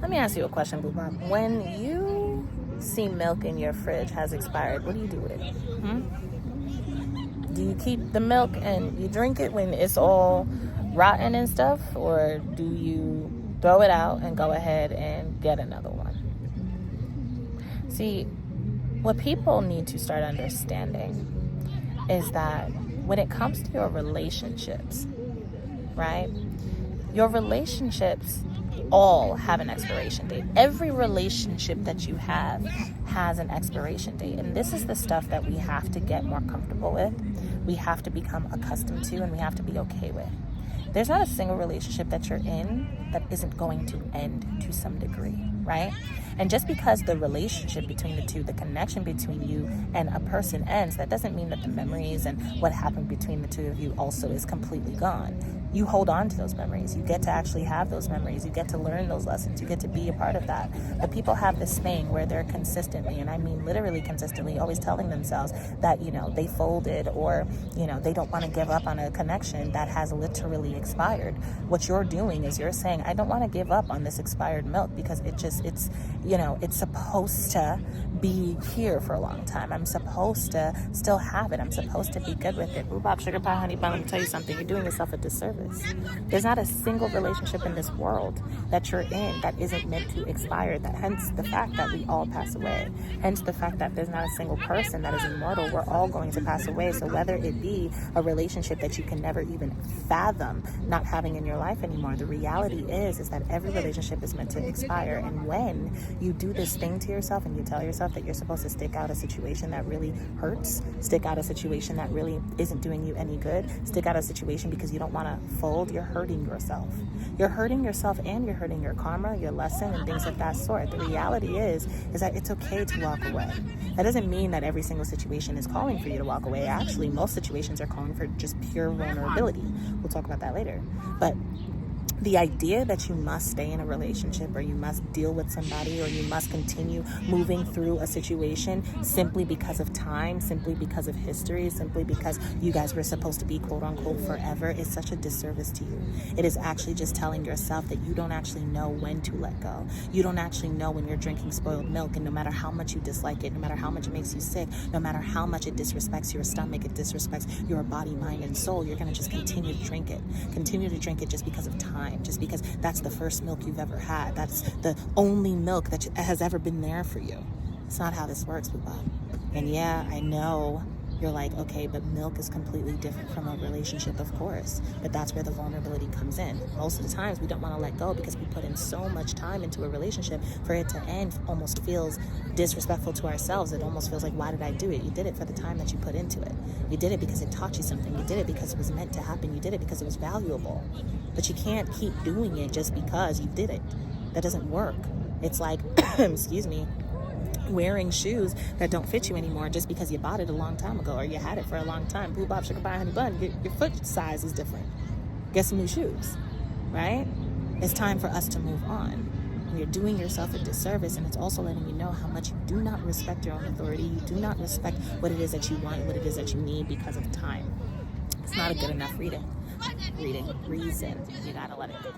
Let me ask you a question, Boo Bob. When you see milk in your fridge has expired, what do you do with it? Do you keep the milk and you drink it when it's all rotten and stuff? Or do you throw it out and go ahead and get another one? See, what people need to start understanding is that when it comes to your relationships, right? Your relationships all have an expiration date. Every relationship that you have has an expiration date. And this is the stuff that we have to get more comfortable with. We have to become accustomed to, and we have to be okay with. There's not a single relationship that you're in that isn't going to end to some degree, right? And just because the relationship between the two, the connection between you and a person ends, that doesn't mean that the memories and what happened between the two of you also is completely gone. You hold on to those memories. You get to actually have those memories. You get to learn those lessons. You get to be a part of that. But people have this saying where they're consistently, and I mean literally consistently, always telling themselves that, they folded, or, they don't want to give up on a connection that has literally expired. What you're doing is you're saying, I don't want to give up on this expired milk because it's supposed to be here for a long time. I'm supposed to still have it. I'm supposed to be good with it. Rhubarb, sugar pie, honey bun, let me tell you something. You're doing yourself a disservice. There's not a single relationship in this world that you're in that isn't meant to expire. That hence the fact that we all pass away. Hence the fact that there's not a single person that is immortal. We're all going to pass away. So whether it be a relationship that you can never even fathom not having in your life anymore, the reality is that every relationship is meant to expire. And when you do this thing to yourself and you tell yourself that you're supposed to stick out a situation that really hurts, stick out a situation that really isn't doing you any good, stick out a situation because you don't want to fold, you're hurting yourself. You're hurting yourself, and you're hurting your karma, your lesson, and things of that sort. The reality is that it's okay to walk away. That doesn't mean that every single situation is calling for you to walk away. Actually, most situations are calling for just pure vulnerability. We'll talk about that later. But the idea that you must stay in a relationship, or you must deal with somebody, or you must continue moving through a situation simply because of time, simply because of history, simply because you guys were supposed to be quote unquote forever, is such a disservice to you. It is actually just telling yourself that you don't actually know when to let go. You don't actually know when you're drinking spoiled milk, and no matter how much you dislike it, no matter how much it makes you sick, no matter how much it disrespects your stomach, it disrespects your body, mind, and soul, you're going to just continue to drink it. Continue to drink it just because of time. Just because that's the first milk you've ever had. That's the only milk that has ever been there for you. It's not how this works, Boo Bob. And yeah, I know you're like, okay, but milk is completely different from a relationship, of course. But that's where the vulnerability comes in. Most of the times we don't want to let go because we put in so much time into a relationship. For it to end almost feels disrespectful to ourselves. It almost feels like, why did I do it? You did it for the time that you put into it. You did it because it taught you something. You did it because it was meant to happen. You did it because it was valuable. But you can't keep doing it just because you did it. That doesn't work. It's like, excuse me, wearing shoes that don't fit you anymore just because you bought it a long time ago, or you had it for a long time. Blue Bob, sugar pie, honey bun, your foot size is different. Get some new shoes, right? It's time for us to move on. And you're doing yourself a disservice, and it's also letting you know how much you do not respect your own authority. You do not respect what it is that you want, what it is that you need because of time. It's not a good enough reason. You gotta let it go.